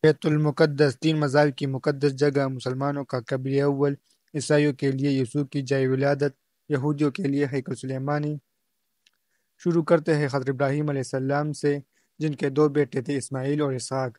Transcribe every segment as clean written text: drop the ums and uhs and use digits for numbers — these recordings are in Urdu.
بیت المقدس 3 مذاہب کی مقدس جگہ، مسلمانوں کا قبر اول، عیسائیوں کے لیے یسوع کی جائے ولادت، یہودیوں کے لیے ہیکل سلیمانی۔ شروع کرتے ہیں حضرت ابراہیم علیہ السلام سے، جن کے 2 بیٹے تھے، اسماعیل اور اسحاق۔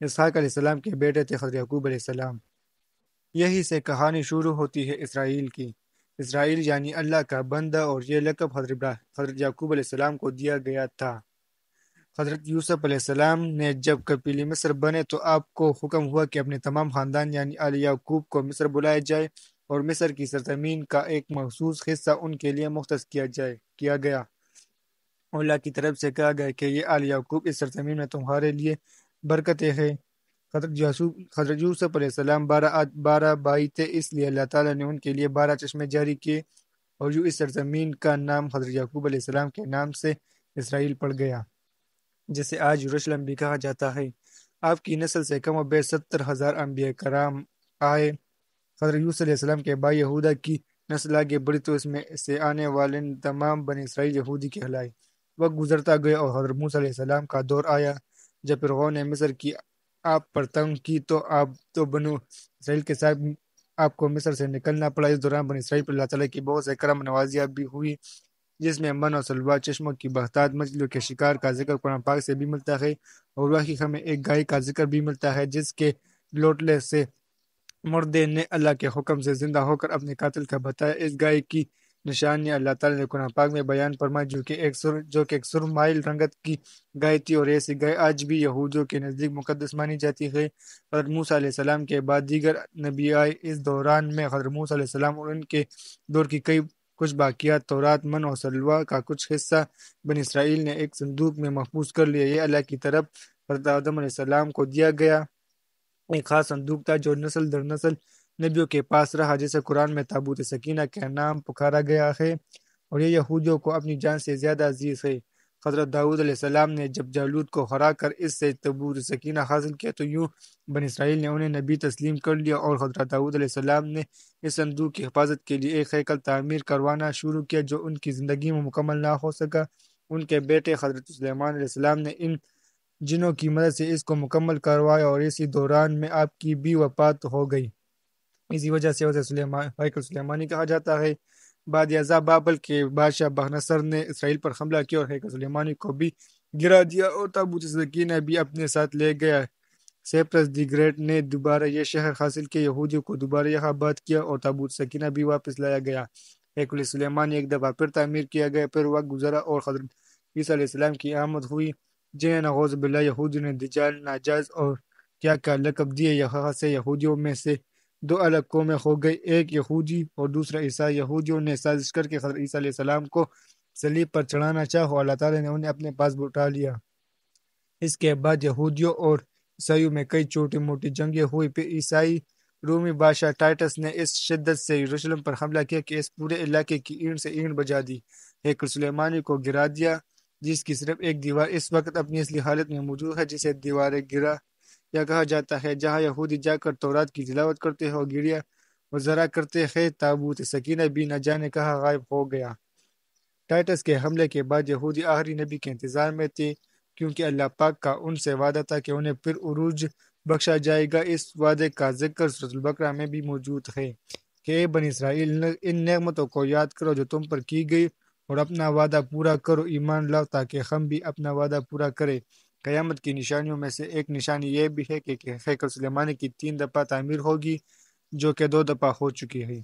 اسحاق علیہ السلام کے بیٹے تھے حضرت یعقوب علیہ السلام۔ یہی سے کہانی شروع ہوتی ہے اسرائیل کی۔ اسرائیل یعنی اللہ کا بندہ، اور یہ لقب حضرت یعقوب علیہ السلام کو دیا گیا تھا۔ حضرت یوسف علیہ السلام نے جب کفیل مصر بنے تو آپ کو حکم ہوا کہ اپنے تمام خاندان یعنی آل یعقوب کو مصر بلایا جائے، اور مصر کی سرزمین کا ایک مخصوص حصہ ان کے لیے مختص کیا گیا۔ اللہ کی طرف سے کہا گیا کہ یہ آل یعقوب، اس سرزمین میں تمہارے لیے برکتیں ہیں۔ حضرت یوسف علیہ السلام 12 بھائی تھے، اس لیے اللہ تعالیٰ نے ان کے لیے 12 چشمے جاری کیے، اور یوں اس سرزمین کا نام حضرت یعقوب علیہ السلام کے نام سے اسرائیل پڑ گیا، جسے آج یروشلم بھی کہا جاتا ہے۔ آپ کی نسل سے کم و بیش 70,000 انبیاء کرام آئے۔ حضرت یوسف علیہ السلام کے بھائی یہودا کی نسل آگے بڑھی تو اس میں سے آنے والے تمام بنی اسرائیل یہودی کہلائے۔ وقت گزرتا گیا اور حضرت موسیٰ علیہ السلام کا دور آیا۔ جب فرعون نے مصر کی آپ پر تنگ کی تو بنو اسرائیل کے ساتھ آپ کو مصر سے نکلنا پڑا۔ اس دوران بنی اسرائیل پر اللہ تعالیٰ کی بہت سے کرم نوازیاں بھی ہوئی، جس میں من اور سلوا، چشموں کی بہتات، مچھلیوں کے شکار کا ذکر قرآن پاک سے بھی ملتا ہے، اور واقعی ہمیں ایک گائے کا ذکر بھی ملتا ہے جس کے لوٹنے سے مردے نے اللہ کے حکم سے زندہ ہو کر اپنے قاتل کا بتایا۔ اس گائے کی نشانیاں اللہ تعالیٰ نے قرآن پاک میں بیان فرمائی، جو کہ ایک سرمائی رنگت کی گائے تھی، اور ایسی گائے آج بھی یہودیوں کے نزدیک مقدس مانی جاتی ہے۔ حضرت موسیٰ علیہ السلام کے بعد دیگر نبی آئے۔ اس دوران میں حضرت موسیٰ علیہ السلام اور ان کے دور کی کچھ باقیات، تورات، من اور سلوا کا کچھ حصہ بنی اسرائیل نے ایک صندوق میں محفوظ کر لیا۔ یہ اللہ کی طرف حضرت آدم علیہ السلام کو دیا گیا ایک خاص صندوق تھا، جو نسل در نسل نبیوں کے پاس رہا، جسے قرآن میں تابوت سکینہ کے نام پکارا گیا ہے، اور یہ یہودیوں کو اپنی جان سے زیادہ عزیز ہے۔ حضرت داؤد علیہ السلام نے جب جالوت کو ہرا کر اس سے تابوت سکینہ حاصل کیا تو یوں بنی اسرائیل نے انہیں نبی تسلیم کر لیا، اور حضرت داؤد علیہ السلام نے اس صندوق کی حفاظت کے لیے ایک ہیکل تعمیر کروانا شروع کیا، جو ان کی زندگی میں مکمل نہ ہو سکا۔ ان کے بیٹے حضرت سلیمان علیہ السلام نے ان جنوں کی مدد سے اس کو مکمل کروایا، اور اسی دوران میں آپ کی بھی وفات ہو گئی۔ اسی وجہ سے اسے ہیکل سلیمانی کہا جاتا ہے۔ بعد ازاں بابل کے بادشاہ بختنصر نے اسرائیل پر حملہ کیا اور ہیکل سلیمانی کو بھی گرا دیا، اور تابوت سکینہ بھی اپنے ساتھ لے گیا۔ سیپرس دی گریٹ نے دوبارہ یہ شہر حاصل کیا، یہودیوں کو دوبارہ یہاں آباد کیا، اور تابوت سکینہ بھی واپس لایا گیا۔ ہیکل سلیمانی ایک دفعہ پھر تعمیر کیا گیا۔ پھر وقت گزرا اور حضرت عیسیٰ علیہ السلام کی آمد ہوئی، جنہیں نعوذ باللہ یہودیوں نے دجال، ناجائز اور کیا لقب دیے۔ یہاں سے یہودیوں میں سے 2 الگ قومیں ہو گئی، ایک یہودی اور دوسرا عیسائی۔ یہودیوں نے سازش کر کے حضرت عیسیٰ علیہ السلام کو صلیب پر چڑھانا چاہا، اللہ تعالیٰ نے انہیں اپنے پاس بٹھا لیا۔ اس کے بعد یہودیوں اور عیسائیوں میں کئی چھوٹی موٹی جنگیں ہوئی۔ پھر عیسائی رومی بادشاہ ٹائٹس نے اس شدت سے یروشلم پر حملہ کیا کہ اس پورے علاقے کی اینٹ سے اینٹ بجا دی، ہیکل سلیمانی کو گرا دیا، جس کی صرف ایک دیوار اس وقت اپنی اصلی حالت میں موجود ہے، جسے دیوار گرا یا کہا جاتا ہے، جہاں یہودی جا کر تورات کی تلاوت کرتے ہیں اور گریا وزرا کرتے ہیں۔ تابوت سکینہ بھی نہ جانے کہاں غائب ہو گیا۔ ٹائٹس کے حملے کے بعد یہودی آخری نبی کے انتظار میں تھے، کیونکہ اللہ پاک کا ان سے وعدہ تھا کہ انہیں پھر عروج بخشا جائے گا۔ اس وعدے کا ذکر سورۃ البقرہ میں بھی موجود ہے کہ اے بنی اسرائیل، ان نعمتوں کو یاد کرو جو تم پر کی گئی، اور اپنا وعدہ پورا کرو، ایمان لاؤ تاکہ ہم بھی اپنا وعدہ پورا کریں۔ قیامت کی نشانیوں میں سے ایک نشانی یہ بھی ہے کہ ہیکل سلیمانی کی 3 دفعہ تعمیر ہوگی، جو کہ 2 دفعہ ہو چکی ہے۔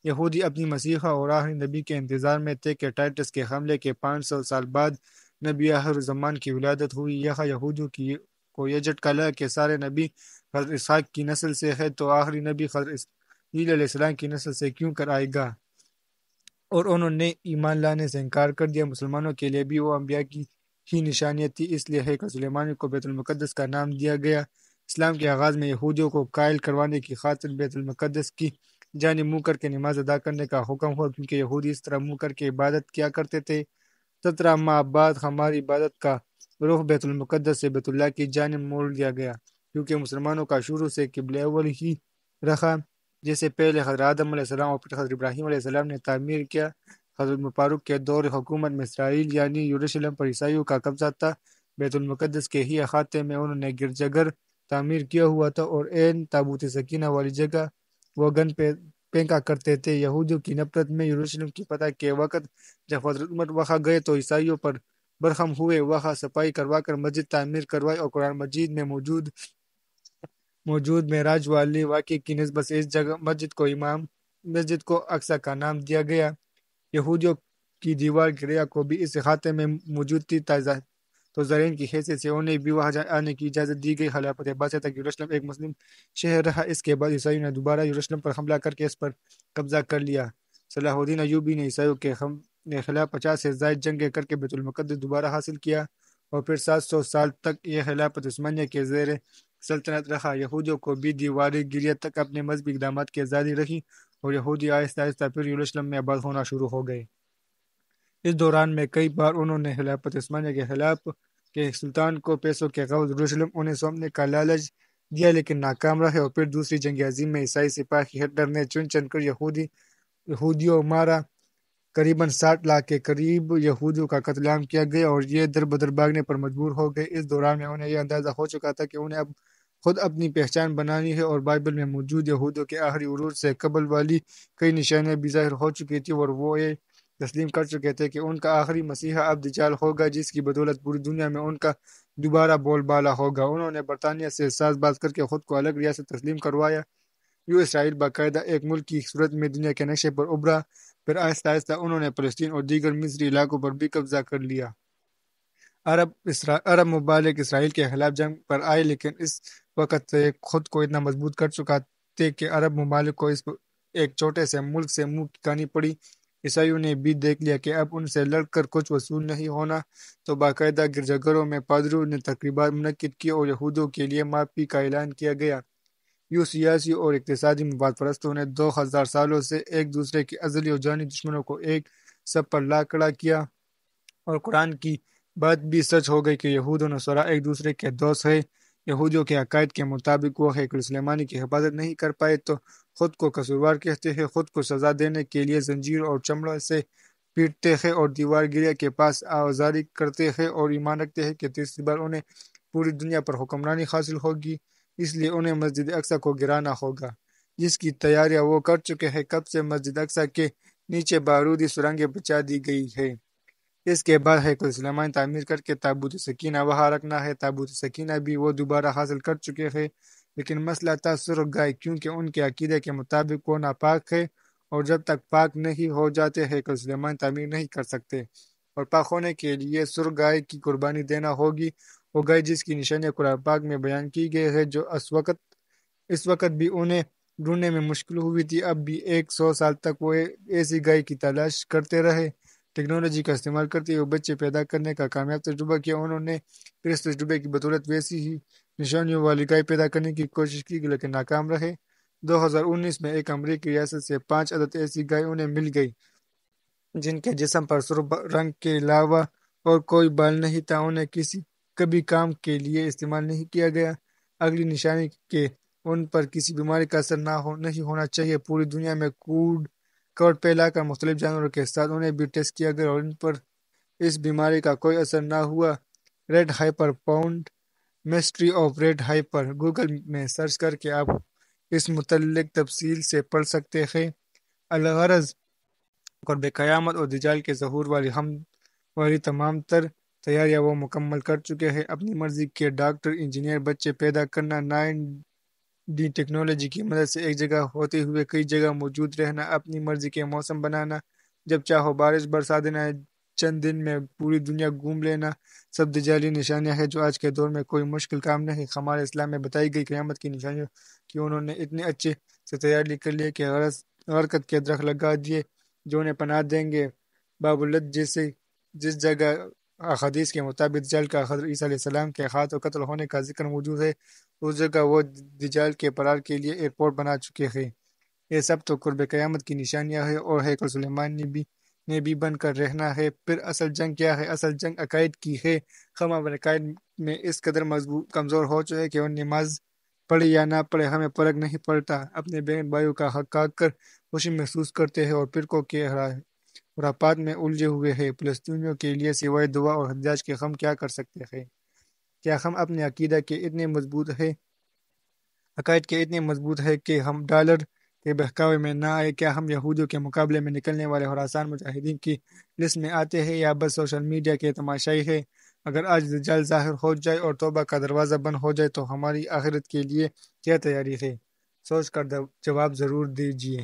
یہودی اپنی مسیحا اور آخری نبی کے انتظار میں تھے کہ ٹائٹس کے حملے کے 500 سال بعد نبی آخر زمان کی ولادت ہوئی۔ یہاں یہودیوں کو یہ جھٹکا لگا کہ سارے نبی حضرت اسحاق کی نسل سے ہے، تو آخری نبی حضرت اسماعیل علیہ السلام کی نسل سے کیوں کر آئے گا، اور انہوں نے ایمان لانے سے انکار کر دیا۔ مسلمانوں کے لیے بھی وہ انبیاء کی ہی نشانیاں تھی، اس لیے ہیکل سلیمانی کو بیت المقدس کا نام دیا گیا۔ اسلام کے آغاز میں یہودیوں کو قائل کروانے کی خاطر بیت المقدس کی جانب منہ کر کے نماز ادا کرنے کا حکم ہوا، کیونکہ یہودی اس طرح منہ کر کے عبادت کیا کرتے تھے۔ 17 ماہ بعد ہماری عبادت کا رخ بیت المقدس سے بیت اللہ کی جانب موڑ دیا گیا، کیونکہ مسلمانوں کا شروع سے قبلہ اول ہی رکھا، جسے پہلے حضرت آدم علیہ السلام اور پھر حضرت ابراہیم علیہ السلام نے تعمیر کیا۔ حضرت مبارک کے دور حکومت میں اسرائیل یعنی یروشلم پر عیسائیوں کا قبضہ تھا۔ بیت المقدس کے ہی احاطے میں انہوں نے گرجا گھر تعمیر کیا ہوا تھا اور عین تابوت سکینہ والی جگہ وہ گن پہ پھینکا کرتے تھے۔ یہودیوں کی نفرت میں یروشلم کی فتح کے وقت جب حضرت عمر وہاں گئے تو عیسائیوں پر برہم ہوئے، وہاں صفائی کروا کر مسجد تعمیر کروائی اور قرآن مجید میں موجود معراج والے واقعے کی نسبت سے اس جگہ مسجد کو اقصی کا نام دیا گیا۔ یہودیوں کی دیوار گریا کو بھی اس احاطے میں موجود تھی تو زائرین کی حیثیت سے انہیں بھی وہاں آنے کی اجازت دی گئی۔ خلافت عباسیہ تک یروشلم ایک مسلم شہر رہا۔ اس کے بعد عیسائیوں نے دوبارہ یروشلم پر حملہ کر کے اس پر قبضہ کر لیا۔ صلاح الدین ایوبی نے عیسائیوں کے خلاف 50 سے زائد جنگیں کر کے بیت المقدس دوبارہ حاصل کیا اور پھر 700 سال تک یہ خلافت عثمانیہ کے زیر سلطنت رہا۔ یہودیوں کو بھی دیوار گریہ تک اپنے مذہبی اقدامات کی آزادی رہی اور یہودی آہستہ آہستہ پھر یروشلم میں آباد ہونا شروع ہو گئے۔ اس دوران میں کئی بار انہوں نے خلافت عثمانیہ کے خلاف کے سلطان کو پیسوں کے عوض یروشلم انہیں سونپنے کا لالچ دیا لیکن ناکام رہے، اور پھر دوسری جنگ عظیم میں عیسائی سپاہی ہٹلر نے چن کر یہودیوں مارا۔ قریباً 60 لاکھ کے قریب یہودیوں کا قتل عام کیا گیا اور یہ در بدر بھاگنے پر مجبور ہو گئے۔ اس دوران میں انہیں یہ اندازہ ہو چکا تھا کہ انہیں اب خود اپنی پہچان بنانی ہے، اور بائبل میں موجود یہودیوں کے آخری عروج سے قبل والی کئی نشانیاں بھی ظاہر ہو چکی تھیں، اور وہ یہ تسلیم کر چکے تھے کہ ان کا آخری مسیحا اب دجال ہوگا جس کی بدولت پوری دنیا میں ان کا دوبارہ بول بالا ہوگا۔ انہوں نے برطانیہ سے ساز باز کر کے خود کو الگ ریاست تسلیم کروایا۔ یوں اسرائیل باقاعدہ ایک ملک کی صورت میں دنیا کے نقشے پر ابھرا۔ پھر آہستہ آہستہ انہوں نے فلسطین اور دیگر مصری علاقوں پر بھی قبضہ کر لیا۔ عرب ممالک اسرائیل کے خلاف جنگ پر آئے لیکن اس وقت سے خود کو اتنا مضبوط کر چکا تھے کہ عرب ممالک کو اس ایک چھوٹے سے ملک سے منہ کھانی پڑی۔ عیسائیوں نے بھی دیکھ لیا کہ اب ان سے لڑ کر کچھ وصول نہیں ہونا، تو باقاعدہ گرجا گھروں میں پادریوں نے تقریبات منعقد کی اور یہودیوں کے لیے معافی کا اعلان کیا گیا۔ یوں سیاسی اور اقتصادی مفاد پرستوں نے 2000 سالوں سے ایک دوسرے کے ازلی اور جانی دشمنوں کو ایک سب پر لا کھڑا کیا، اور قرآن کی بات بھی سچ ہو گئی کہ یہود و نصارہ ایک دوسرے کے دوست ہیں۔ یہودیوں کے عقائد کے مطابق وہ ہیکل سلیمانی کی حفاظت نہیں کر پائے تو خود کو قصوروار کہتے ہیں، خود کو سزا دینے کے لیے زنجیر اور چمڑے سے پیٹتے ہیں اور دیوار گریا کے پاس آوازاری کرتے ہیں، اور ایمان رکھتے ہیں کہ تیسری بار انہیں پوری دنیا پر حکمرانی حاصل ہوگی، اس لیے انہیں مسجد اقصی کو گرانا ہوگا جس کی تیاریاں وہ کر چکے ہیں۔ کب سے مسجد اقصی کے نیچے بارودی سرنگیں بچا دی گئی ہے۔ اس کے بعد ہیکل سلیمانی تعمیر کر کے تابوت سکینہ وہاں رکھنا ہے۔ تابوت سکینہ بھی وہ دوبارہ حاصل کر چکے ہیں، لیکن مسئلہ تھا سرخ گائے، کیونکہ ان کے عقیدے کے مطابق وہ ناپاک ہے اور جب تک پاک نہیں ہو جاتے ہیکل سلیمانی تعمیر نہیں کر سکتے، اور پاک ہونے کے لیے سرخ گائے کی قربانی دینا ہوگی، وہ گائے جس کی نشانیاں قرآن پاک میں بیان کی گئی ہے، جو اس وقت بھی انہیں ڈھونڈنے میں مشکل ہوئی تھی۔ اب بھی 100 سال تک وہ ایسی گائے کی تلاش کرتے رہے۔ ٹیکنالوجی کا استعمال کرتے ہوئے بچے پیدا کرنے کا کامیاب تجربہ کیا۔ انہوں نے پھر اس تجربے کی بدولت ویسی ہی نشانیوں والی گائے پیدا کرنے کی کوشش کی لیکن ناکام رہے۔ 2019 میں ایک امریکی ریاست سے 5 عدد ایسی گائے انہیں مل گئی جن کے جسم پر سرخ رنگ کے علاوہ اور کوئی بال نہیں تھا۔ انہیں کبھی کام کے لیے استعمال نہیں کیا گیا۔ اگلی نشانی کہ ان پر کسی بیماری کا اثر نہیں ہونا چاہیے۔ پوری دنیا میں کوڑ پھیلا کر مختلف جانوروں کے ساتھ انہیں بھی ٹیسٹ کیا گیا اور ان پر اس بیماری کا کوئی اثر نہ ہوا۔ Red hyper pound mystery of red hyper Google میں سرچ کر کے آپ اس متعلق تفصیل سے پڑھ سکتے ہیں۔ الغرض قرب قیامت اور دجال کے ظہور والی تمام تر تیاریاں وہ مکمل کر چکے ہیں۔ اپنی مرضی کے ڈاکٹر، انجینئر، بچے پیدا کرنا، 9D ٹیکنالوجی کی مدد سے ایک جگہ ہوتے ہوئے کئی جگہ موجود رہنا، اپنی مرضی کے موسم بنانا، جب چاہو بارش برسا دینا، چند دن میں پوری دنیا گھوم لینا، سب دجالی نشانیاں ہیں جو آج کے دور میں کوئی مشکل کام نہیں۔ ہمارے اسلام میں بتائی گئی قیامت کی نشانیوں کی انہوں نے اتنے اچھے سے تیاری کر لی کہ غرقت کے درخت لگا دیے جو انہیں پناہ دیں گے۔ بابلد جس جگہ احادیث کے مطابق دجال کا حضرت عیسیٰ علیہ السلام کے ہاتھ و قتل ہونے کا ذکر موجود ہے، اس جگہ وہ دجال کے فرار کے لیے ایئرپورٹ بنا چکے ہیں۔ یہ سب تو قرب قیامت کی نشانیاں ہیں اور ہیکل سلیمانی نے بھی بن کر رہنا ہے۔ پھر اصل جنگ کیا ہے؟ اصل جنگ عقائد کی ہے۔ ہم اپنے عقائد میں اس قدر کمزور ہو چکے کہ وہ نماز پڑھے یا نہ پڑھے ہمیں فرق نہیں پڑتا، اپنے بہن بھائیوں کا حق کھا کر خوشی محسوس کرتے ہیں اور فرقوں کے خرافات میں الجھے ہوئے ہیں۔ فلسطینیوں کے لیے سوائے دعا اور احتجاج کے ہم کیا کر سکتے ہیں؟ کیا ہم اپنے عقیدہ کے اتنے مضبوط ہیں عقائد کے اتنے مضبوط ہے کہ ہم ڈالر کے بہکاوے میں نہ آئے. کیا ہم یہودیوں کے مقابلے میں نکلنے والے خراسان مجاہدین کی لسٹ میں آتے ہیں یا بس سوشل میڈیا کے تماشائی ہے؟ اگر آج دجال ظاہر ہو جائے اور توبہ کا دروازہ بند ہو جائے تو ہماری آخرت کے لیے کیا تیاری ہے؟ سوچ کر جواب ضرور دیجیے.